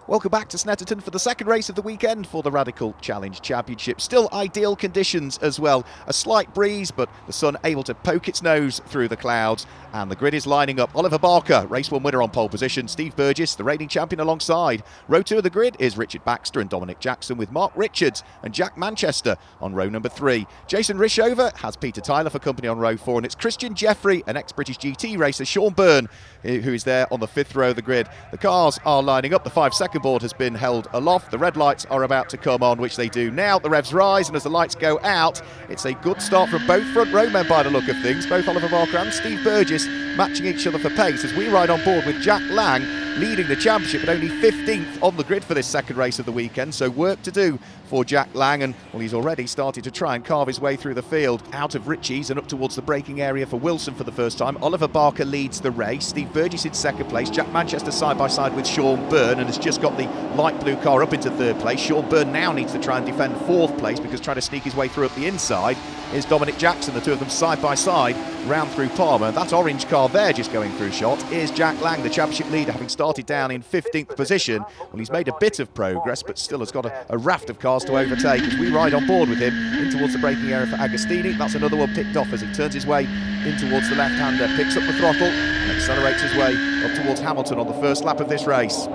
Welcome back to Snetterton for the second race of the weekend for the Radical Challenge Championship. Still ideal conditions as well. A slight breeze, but the sun able to poke its nose through the clouds. And the grid is lining up. Oliver Barker, race one winner on pole position. Steve Burgess, the reigning champion alongside. Row two of the grid is Richard Baxter and Dominic Jackson, with Mark Richards and Jack Manchester on row number 3. Jason Rishover has Peter Tyler for company on row 4. And it's Christian Jeffrey, an ex-British GT racer, Sean Byrne, who is there on the 5th row of the grid. The cars are lining up. The 5-second board has been held aloft. The red lights are about to come on, which they do now. The revs rise, and as the lights go out, it's a good start from both front row men by the look of things. Both Oliver Barker and Steve Burgess matching each other for pace as we ride on board with Jack Lang leading the championship at only 15th on the grid for this second race of the weekend. So work to do for Jack Lang, and well, he's already started to try and carve his way through the field out of Ritchie's and up towards the braking area for Wilson for the first time. Oliver Barker leads the race. Steve Burgess in second place. Jack Manchester side by side with Sean Byrne, and has just got the light blue car up into third place. Sean Byrne now needs to try and defend fourth place, because trying to sneak his way through up the inside is Dominic Jackson. The two of them side by side round through Palmer. That orange car there just going through shot is Jack Lang, the championship leader, having started down in 15th position. Well, he's made a bit of progress, but still has got a raft of cars to overtake as we ride on board with him in towards the braking area for Agostini. That's another one picked off as he turns his way in towards the left-hander, picks up the throttle and accelerates his way up towards Hamilton on the first lap of this race.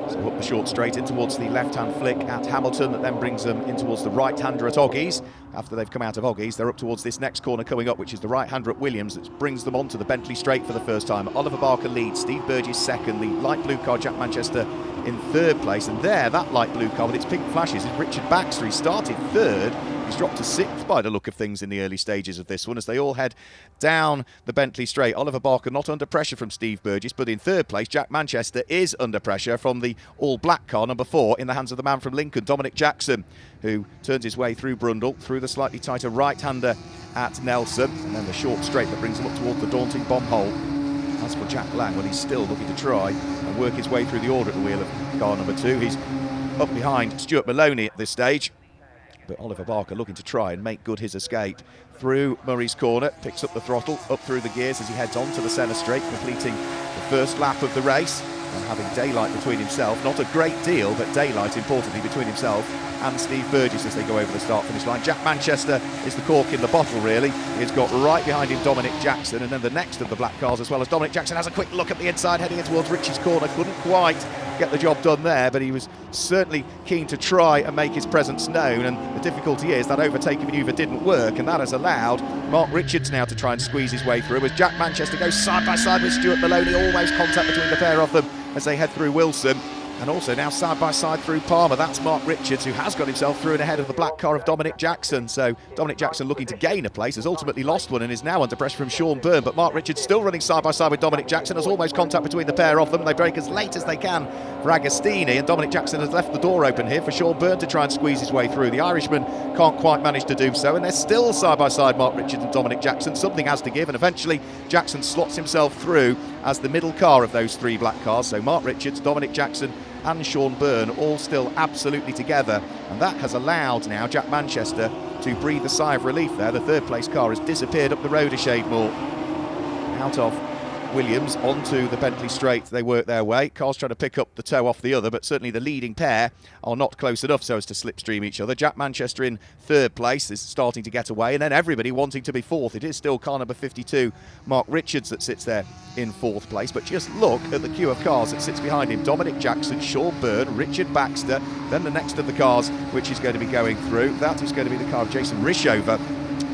So up the short straight in towards the left-hand flick at Hamilton, that then brings them in towards the right-hander at Oggies. After they've come out of Oggies, they're up towards this next corner coming up, which is the right-hander at Williams, that brings them onto the Bentley straight for the first time. Oliver Barker leads, Steve Burgess second, the light blue car Jack Manchester in third place. And there, that light blue car with its pink flashes is Richard Baxter. He started third. He's dropped to 6th by the look of things in the early stages of this one as they all head down the Bentley straight. Oliver Barker not under pressure from Steve Burgess, but in third place Jack Manchester is under pressure from the all-black car number 4 in the hands of the man from Lincoln, Dominic Jackson, who turns his way through Brundle, through the slightly tighter right-hander at Nelson, and then the short straight that brings him up towards the daunting bomb hole. As for Jack Lang, well, he's still looking to try and work his way through the order at the wheel of car number 2. He's up behind Stuart Maloney at this stage, but Oliver Barker looking to try and make good his escape through Murray's Corner, picks up the throttle, up through the gears as he heads on to the centre straight, completing the first lap of the race and having daylight between himself, not a great deal, but daylight importantly between himself and Steve Burgess as they go over the start-finish line. Jack Manchester is the cork in the bottle, really. He's got right behind him Dominic Jackson, and then the next of the black cars as well as Dominic Jackson has a quick look at the inside heading in towards Ritchie's Corner. Couldn't quite get the job done there, but he was certainly keen to try and make his presence known, and the difficulty is that overtaking manoeuvre didn't work, and that has allowed Mark Richards now to try and squeeze his way through as Jack Manchester goes side by side with Stuart Maloney. Almost contact between the pair of them as they head through Wilson, and also now side by side through Palmer. That's Mark Richards, who has got himself through and ahead of the black car of Dominic Jackson. So Dominic Jackson looking to gain a place, has ultimately lost one and is now under pressure from Sean Byrne, but Mark Richards still running side by side with Dominic Jackson. There's almost contact between the pair of them. They break as late as they can for Agostini, and Dominic Jackson has left the door open here for Sean Byrne to try and squeeze his way through. The Irishman can't quite manage to do so, and they're still side by side, Mark Richards and Dominic Jackson. Something has to give, and eventually Jackson slots himself through as the middle car of those 3 black cars. So Mark Richards, Dominic Jackson and Sean Byrne all still absolutely together, and that has allowed now Jack Manchester to breathe a sigh of relief there. The third place car has disappeared up the road a shade more. Out of Williams onto the Bentley straight they work their way. Cars trying to pick up the toe off the other, but certainly the leading pair are not close enough so as to slipstream each other. Jack Manchester in third place is starting to get away, and then everybody wanting to be fourth. It is still car number 52, Mark Richards, that sits there in fourth place, but just look at the queue of cars that sits behind him. Dominic Jackson, Sean Byrne, Richard Baxter, then the next of the cars which is going to be going through, that is going to be the car of Jason Rishover.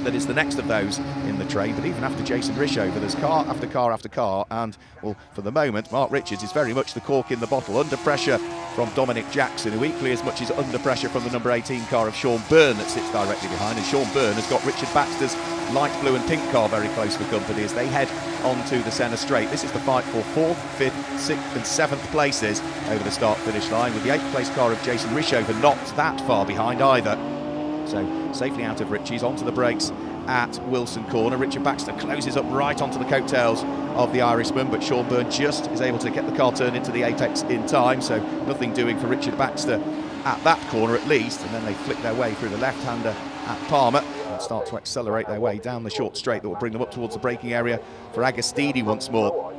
That is the next of those in the train, but even after Jason Rishover, there's car after car after car, and, well, for the moment, Mark Richards is very much the cork in the bottle, under pressure from Dominic Jackson, who equally as much is under pressure from the number 18 car of Sean Byrne that sits directly behind, and Sean Byrne has got Richard Baxter's light blue and pink car very close for company as they head onto the centre straight. This is the fight for 4th, 5th, 6th and 7th places over the start-finish line, with the 8th place car of Jason Rishover not that far behind either. So safely out of Ritchie's, onto the brakes at Wilson Corner. Richard Baxter closes up right onto the coattails of the Irishman, but Sean Byrne just is able to get the car turned into the apex in time, so nothing doing for Richard Baxter at that corner at least. And then they flick their way through the left-hander at Palmer and start to accelerate their way down the short straight that will bring them up towards the braking area for Agostini once more.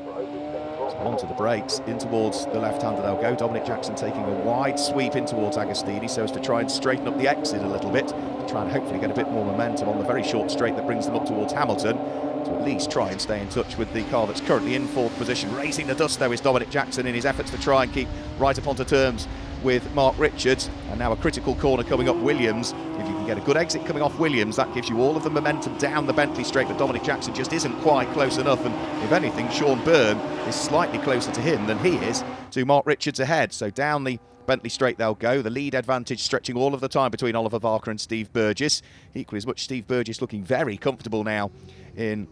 So onto the brakes, in towards the left-hander they'll go. Dominic Jackson taking a wide sweep in towards Agostini so as to try and straighten up the exit a little bit, to try and hopefully get a bit more momentum on the very short straight that brings them up towards Hamilton, to at least try and stay in touch with the car that's currently in fourth position. Raising the dust though is Dominic Jackson in his efforts to try and keep right up onto terms with Mark Richards. And now a critical corner coming up Williams. If you can get a good exit coming off Williams, that gives you all of the momentum down the Bentley straight, but Dominic Jackson just isn't quite close enough, and if anything Sean Byrne is slightly closer to him than he is to Mark Richards ahead. So down the Bentley straight they'll go, the lead advantage stretching all of the time between Oliver Barker and Steve Burgess. Equally as much Steve Burgess looking very comfortable now in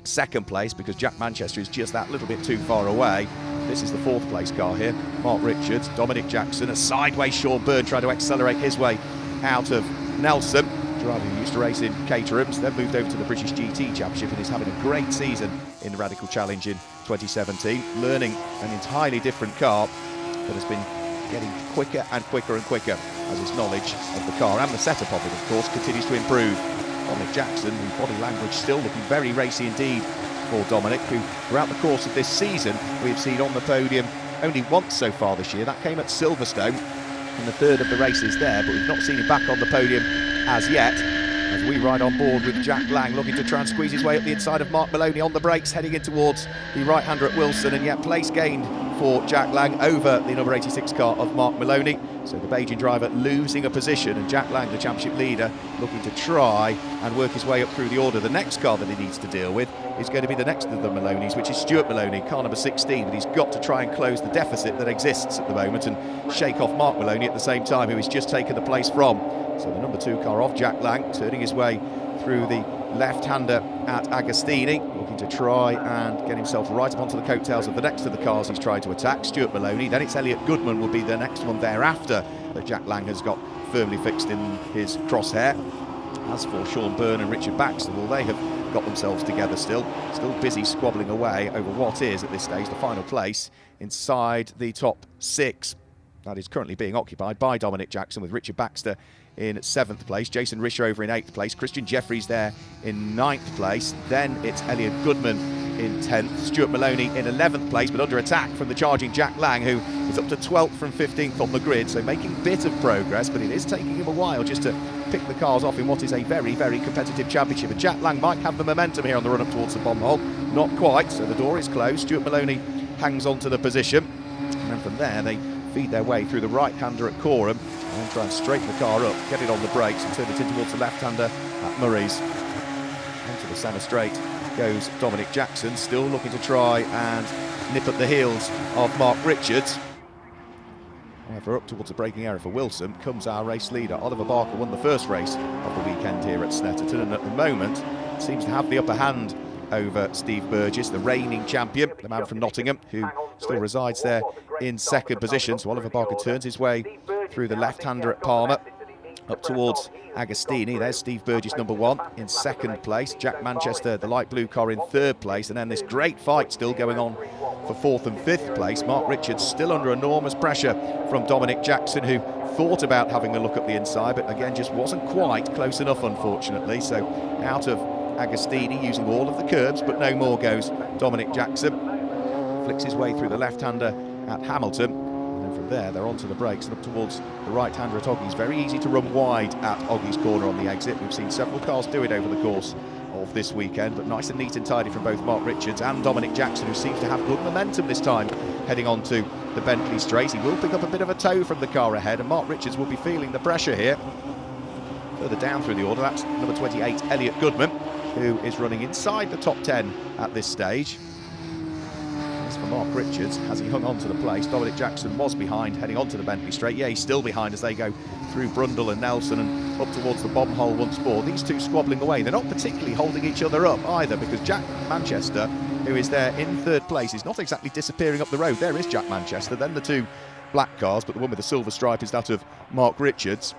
second place, because Jack Manchester is just that little bit too far away. This is the fourth place car here. Mark Richards, Dominic Jackson, a sideways Sean Byrne trying to accelerate his way out of Nelson. Driver who used to race in Caterhams, then moved over to the British GT Championship and is having a great season in the Radical Challenge in 2017, learning an entirely different car that has been getting quicker and quicker and quicker as his knowledge of the car and the setup of it, of course, continues to improve. Dominic Jackson, whose body language still looking very racy indeed for Dominic, who throughout the course of this season we've seen on the podium only once so far this year. That came at Silverstone in the third of the races there, but we've not seen him back on the podium as yet, as we ride on board with Jack Lang looking to try and squeeze his way up the inside of Mark Maloney on the brakes, heading in towards the right-hander at Wilson, and yet place gained for Jack Lang over the number 86 car of Mark Maloney. So the Beijing driver losing a position, and Jack Lang, the championship leader, looking to try and work his way up through the order. The next car that he needs to deal with is going to be the next of the Maloneys, which is Stuart Maloney, car number 16, but he's got to try and close the deficit that exists at the moment and shake off Mark Maloney at the same time, who he's just taken the place from. So the number 2 car of Jack Lang turning his way through the left-hander at Agostini, looking to try and get himself right up onto the coattails of the next of the cars he's tried to attack, Stuart Maloney. Then it's Elliot Goodman will be the next one thereafter that Jack Lang has got firmly fixed in his crosshair. As for Sean Byrne and Richard Baxter, well, they have got themselves together still busy squabbling away over what is, at this stage, the final place inside the top 6. That is currently being occupied by Dominic Jackson, with Richard Baxter in 7th place, Jason Rishover in 8th place, Christian Jeffries there in 9th place, then it's Elliot Goodman in 10th, Stuart Maloney in 11th place, but under attack from the charging Jack Lang, who is up to 12th from 15th on the grid, so making a bit of progress, but it is taking him a while just to pick the cars off in what is a very, very competitive championship. And Jack Lang might have the momentum here on the run up towards the bomb hole. Not quite, so the door is closed. Stuart Maloney hangs on to the position, and then from there they feed their way through the right-hander at Corham and try and straighten the car up, get it on the brakes and turn it in towards the left-hander at Murray's. Onto the centre straight goes Dominic Jackson, still looking to try and nip at the heels of Mark Richards. However, up towards the braking area for Wilson comes our race leader. Oliver Barker won the first race of the weekend here at Snetterton, and at the moment seems to have the upper hand over Steve Burgess, the reigning champion, the man from Nottingham, who still resides there in second position. So Oliver Barker turns his way through the left-hander at Palmer, up towards Agostini. There's Steve Burgess, number 1, in second place. Jack Manchester, the light blue car, in third place. And then this great fight still going on for 4th and 5th place. Mark Richards still under enormous pressure from Dominic Jackson, who thought about having a look at the inside, but again just wasn't quite close enough, unfortunately. So out of Agostini, using all of the curbs, but no more goes Dominic Jackson. Flicks his way through the left-hander at Hamilton, and then from there they're onto the brakes and up towards the right-hander at Oggy's. Very easy to run wide at Oggy's corner on the exit. We've seen several cars do it over the course of this weekend, but nice and neat and tidy from both Mark Richards and Dominic Jackson, who seems to have good momentum this time heading on to the Bentley straight. He will pick up a bit of a tow from the car ahead, and Mark Richards will be feeling the pressure here. Further down through the order, that's number 28, Elliot Goodman, who is running inside the top 10 at this stage. As for Mark Richards, has he hung on to the place? Dominic Jackson was behind heading onto the Bentley straight. Yeah, he's still behind as they go through Brundle and Nelson and up towards the bomb hole once more. These two squabbling away. They're not particularly holding each other up either, because Jack Manchester, who is there in third place, is not exactly disappearing up the road. There is Jack Manchester, then the two black cars, but the one with the silver stripe is that of Mark Richards.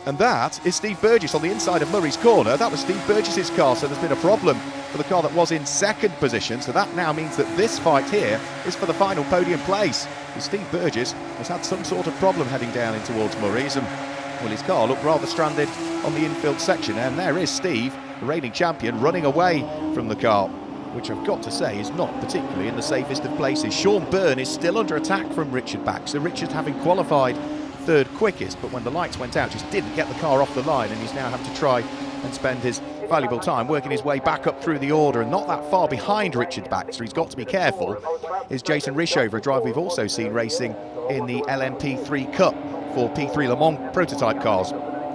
And that is Steve Burgess on the inside of Murray's corner. That was Steve Burgess's car, so there's been a problem for the car that was in second position. So that now means that this fight here is for the final podium place. And Steve Burgess has had some sort of problem heading down in towards Murray's, and well, his car looked rather stranded on the infield section. And there is Steve, the reigning champion, running away from the car. which I've got to say is not particularly in the safest of places. Sean Byrne is still under attack from Richard Baxter. Richard having qualified third quickest, but when the lights went out just didn't get the car off the line, and he's now having to try and spend his valuable time working his way back up through the order, and not that far behind Richard Baxter. He's got to be careful. Is Jason Rishover, a driver we've also seen racing in the LMP3 Cup for P3 Le Mans prototype cars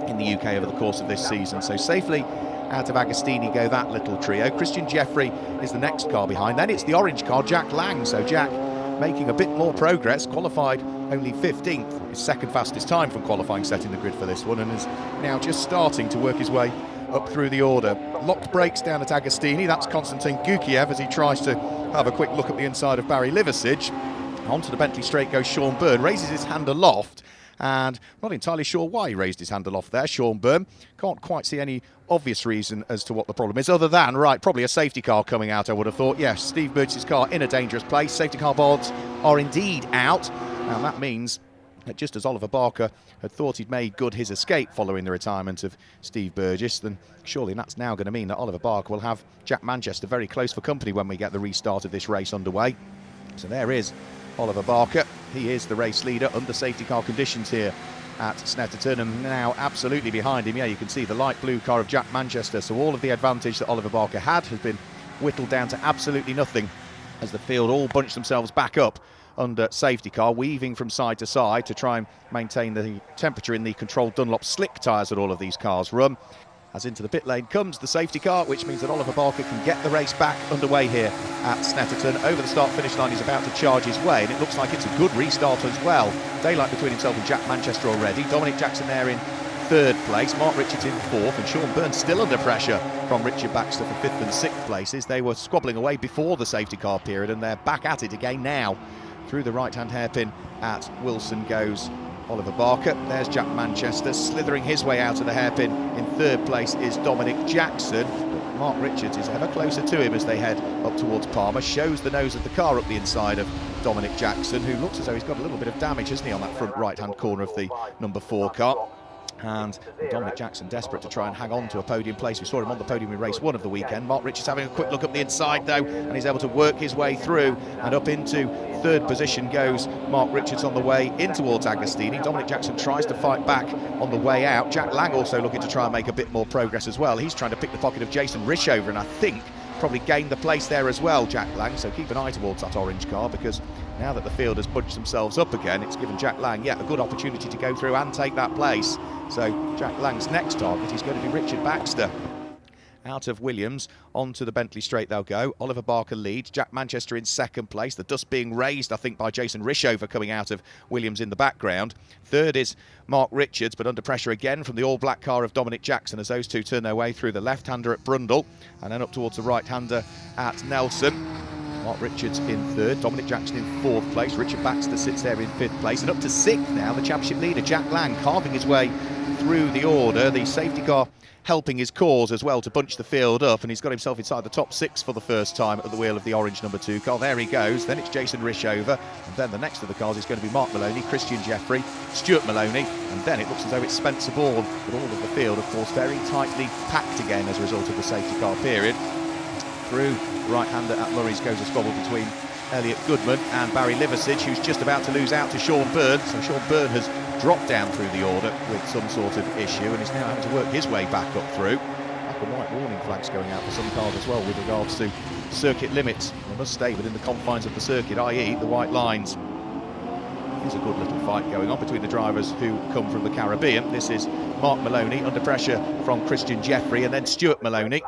in the UK over the course of this season. So safely out of Agostini go that little trio. Christian Jeffrey is the next car behind. Then it's the orange car, Jack Lang. So Jack making a bit more progress, qualified only 15th, his second fastest time from qualifying, setting the grid for this one, and is now just starting to work his way up through the order. Locked brakes down at Agostini. That's Konstantin Gukiev as he tries to have a quick look at the inside of Barry Liversidge. Onto the Bentley straight goes Sean Byrne, raises his hand aloft, and not entirely sure why he raised his hand aloft there, Sean Byrne. Can't quite see any obvious reason as to what the problem is, other than, probably a safety car coming out, I would have thought. Yes, Steve Burgess's car in a dangerous place. Safety car boards are indeed out, and that means that just as Oliver Barker had thought he'd made good his escape following the retirement of Steve Burgess, then surely that's now going to mean that Oliver Barker will have Jack Manchester very close for company when we get the restart of this race underway. So there is Oliver Barker. He is the race leader under safety car conditions here at Snetterton, and now absolutely behind him, you can see the light blue car of Jack Manchester. So all of the advantage that Oliver Barker had has been whittled down to absolutely nothing as the field all bunch themselves back up under safety car, weaving from side to side to try and maintain the temperature in the controlled Dunlop slick tyres that all of these cars run. As into the pit lane comes the safety car, which means that Oliver Barker can get the race back underway here at Snetterton. Over the start-finish line, he's about to charge his way, and it looks like it's a good restart as well. Daylight between himself and Jack Manchester already. Dominic Jackson there in third place, Mark Richards in fourth, and Sean Byrne still under pressure from Richard Baxter for fifth and sixth places. They were squabbling away before the safety car period, and they're back at it again now. Through the right-hand hairpin at Wilson goes Oliver Barker. There's Jack Manchester slithering his way out of the hairpin. In third place is Dominic Jackson. But Mark Richards is ever closer to him as they head up towards Palmer. Shows the nose of the car up the inside of Dominic Jackson, who looks as though he's got a little bit of damage, hasn't he, on that front right-hand corner of the number 4 car. And Dominic Jackson desperate to try and hang on to a podium place. We saw him on the podium in race 1 of the weekend. Mark Richards having a quick look up the inside though, and he's able to work his way through, and up into third position goes Mark Richards on the way in towards Agostini. Dominic Jackson tries to fight back on the way out. Jack Lang also looking to try and make a bit more progress as well. He's trying to pick the pocket of Jason Rishover, and I think probably gained the place there as well, Jack Lang. So keep an eye towards that orange car, because now that the field has bunched themselves up again, it's given Jack Lang a good opportunity to go through and take that place. So Jack Lang's next target is going to be Richard Baxter. Out of Williams, onto the Bentley straight they'll go. Oliver Barker leads, Jack Manchester in second place. The dust being raised, I think, by Jason Rishover coming out of Williams in the background. Third is Mark Richards, but under pressure again from the all-black car of Dominic Jackson as those two turn their way through the left-hander at Brundle and then up towards the right-hander at Nelson. Mark Richards in third, Dominic Jackson in fourth place. Richard Baxter sits there in fifth place, and up to sixth now, the championship leader, Jack Lang, carving his way through the order. The safety car helping his cause as well to bunch the field up, and he's got himself inside the top 6 for the first time at the wheel of the orange number 2 car. There he goes. Then it's Jason Rishover, and then the next of the cars is going to be Mark Maloney, Christian Jeffrey, Stuart Maloney, and then it looks as though it's Spencer Bourne, but all of the field, of course, very tightly packed again as a result of the safety car period. Through right-hander at Murray's goes a squabble between Elliot Goodman and Barry Liversidge, who's just about to lose out to Sean Byrne. So Sean Byrne has dropped down through the order with some sort of issue and is now having to work his way back up through. Black and white warning flags going out for some cars as well with regards to circuit limits. They must stay within the confines of the circuit, i.e. the white lines. There's a good little fight going on between the drivers who come from the Caribbean. This is Mark Maloney under pressure from Christian Jeffrey, and then Stuart Maloney.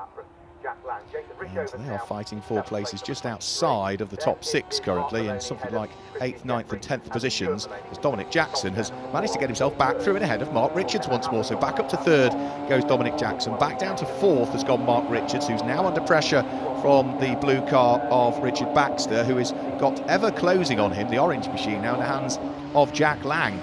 And they are fighting for places just outside of the top 6 currently, in something like 8th, 9th and 10th positions, as Dominic Jackson has managed to get himself back through and ahead of Mark Richards once more. So back up to third goes Dominic Jackson. Back down to fourth has gone Mark Richards, who's now under pressure from the blue car of Richard Baxter, who has got ever closing on him, the orange machine now in the hands of Jack Lang.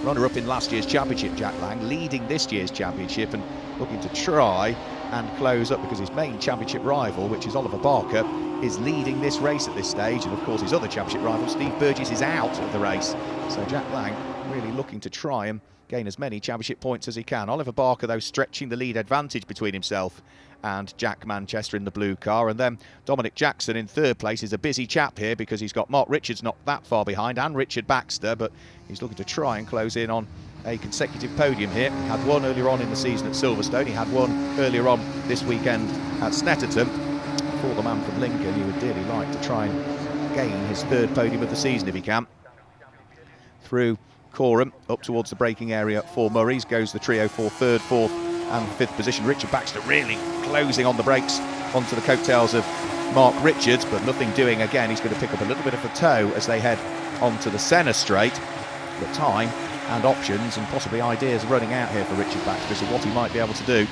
Runner-up in last year's championship, Jack Lang, leading this year's championship and looking to try and close up, because his main championship rival, which is Oliver Barker, is leading this race at this stage, and of course his other championship rival Steve Burgess is out of the race. So Jack Lang really looking to try and gain as many championship points as he can. Oliver Barker, though, stretching the lead advantage between himself and Jack Manchester in the blue car. And then Dominic Jackson in third place is a busy chap here because he's got Mark Richards not that far behind and Richard Baxter, but he's looking to try and close in on a consecutive podium here. He had one earlier on in the season at Silverstone, he had one earlier on this weekend at Snetterton. For the man from Lincoln, he would dearly like to try and gain his third podium of the season if he can. Through Corham, up towards the braking area for Murray's goes the trio for third, fourth and fifth position. Richard Baxter really closing on the brakes onto the coattails of Mark Richards, but nothing doing again. He's going to pick up a little bit of a tow as they head onto the Senna straight. But time and options and possibly ideas running out here for Richard Baxter as to what he might be able to do.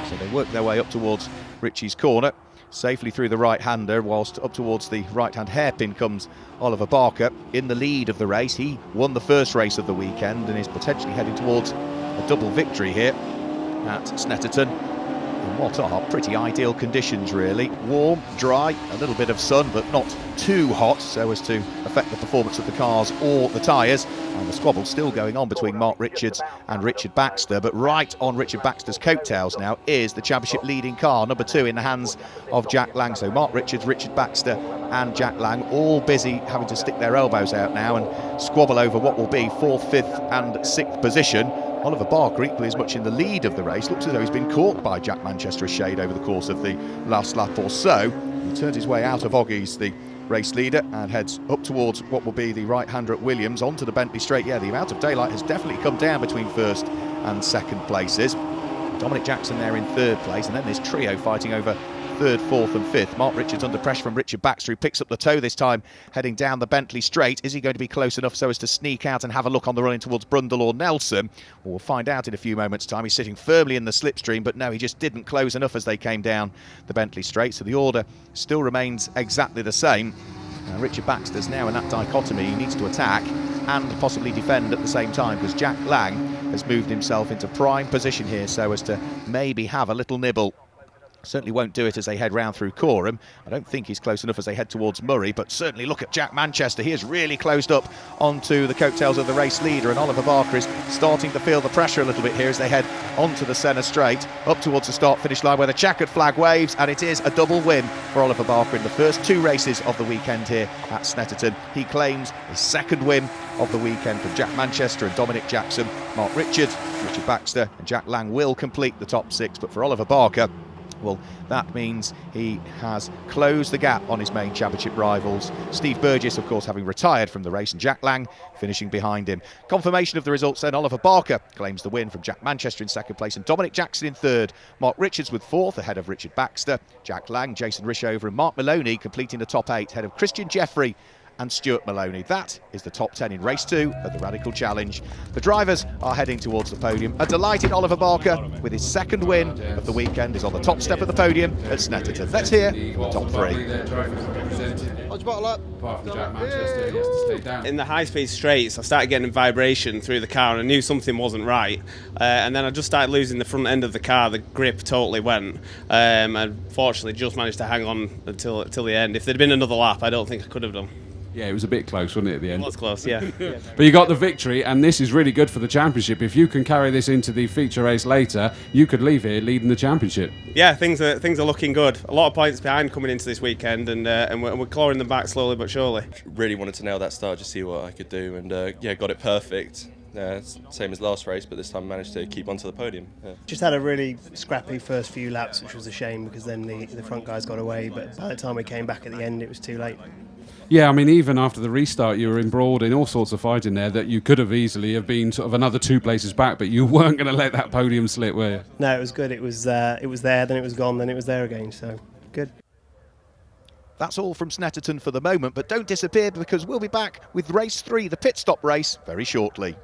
So they work their way up towards Richie's corner, safely through the right-hander, whilst up towards the right-hand hairpin comes Oliver Barker in the lead of the race. He won the first race of the weekend and is potentially heading towards a double victory here at Snetterton. And what are pretty ideal conditions, really. Warm, dry, a little bit of sun, but not too hot so as to affect the performance of the cars or the tyres. And the squabble still going on between Mark Richards and Richard Baxter, but right on Richard Baxter's coattails now is the championship leading car, number 2, in the hands of Jack Lang. So Mark Richards, Richard Baxter and Jack Lang all busy having to stick their elbows out now and squabble over what will be 4th, 5th and 6th position. Oliver Barker equally as much in the lead of the race. Looks as though he's been caught by Jack Manchester a shade over the course of the last lap or so. He turns his way out of Oggies, the race leader, and heads up towards what will be the right-hander at Williams onto the Bentley straight. Yeah, the amount of daylight has definitely come down between first and second places. Dominic Jackson there in third place, and then this trio fighting over third, fourth and fifth. Mark Richards under pressure from Richard Baxter, who picks up the tow this time heading down the Bentley straight. Is he going to be close enough so as to sneak out and have a look on the run in towards Brundle or Nelson? Well, we'll find out in a few moments' time. He's sitting firmly in the slipstream, but no, he just didn't close enough as they came down the Bentley straight. So the order still remains exactly the same. Richard Baxter's now in that dichotomy. He needs to attack and possibly defend at the same time, because Jack Lang has moved himself into prime position here so as to maybe have a little nibble. Certainly won't do it as they head round through Corham. I don't think he's close enough as they head towards Murray, but certainly look at Jack Manchester. He has really closed up onto the coattails of the race leader, and Oliver Barker is starting to feel the pressure a little bit here as they head onto the Senna straight, up towards the start-finish line where the checkered flag waves, and it is a double win for Oliver Barker in the first 2 races of the weekend here at Snetterton. He claims his second win of the weekend from Jack Manchester and Dominic Jackson. Mark Richards, Richard Baxter and Jack Lang will complete the top 6, but for Oliver Barker, well, that means he has closed the gap on his main championship rivals. Steve Burgess, of course, having retired from the race, and Jack Lang finishing behind him. Confirmation of the results then. Oliver Barker claims the win from Jack Manchester in second place and Dominic Jackson in third. Mark Richards with fourth ahead of Richard Baxter. Jack Lang, Jason Rishover and Mark Maloney completing the top 8 ahead of Christian Jeffrey and Stuart Maloney. That is the top 10 in race 2 of the Radical Challenge. The drivers are heading towards the podium. A delighted Oliver Barker with his second win of the weekend is on the top step of the podium at Snetterton. Let's hear the top 3. Apart from Jack Manchester, he has to stay down. In the high-speed straights, I started getting vibration through the car and I knew something wasn't right. And then I just started losing the front end of the car. The grip totally went. And fortunately just managed to hang on until the end. If there'd been another lap, I don't think I could have done. Yeah, it was a bit close, wasn't it, at the end? It was close, yeah. But you got the victory, and this is really good for the championship. If you can carry this into the feature race later, you could leave here leading the championship. Yeah, things are looking good. A lot of points behind coming into this weekend, and we're clawing them back slowly but surely. Really wanted to nail that start, just see what I could do, and yeah, got it perfect. Same as last race, but this time managed to keep onto the podium. Yeah. Just had a really scrappy first few laps, which was a shame because then the front guys got away, but by the time we came back at the end, it was too late. Yeah, I mean, even after the restart, you were embroiled in all sorts of fighting there that you could have easily have been sort of another 2 places back, but you weren't going to let that podium slip, were you? No, it was good. It was there, then it was gone, then it was there again, so good. That's all from Snetterton for the moment, but don't disappear because we'll be back with race 3, the pit stop race, very shortly.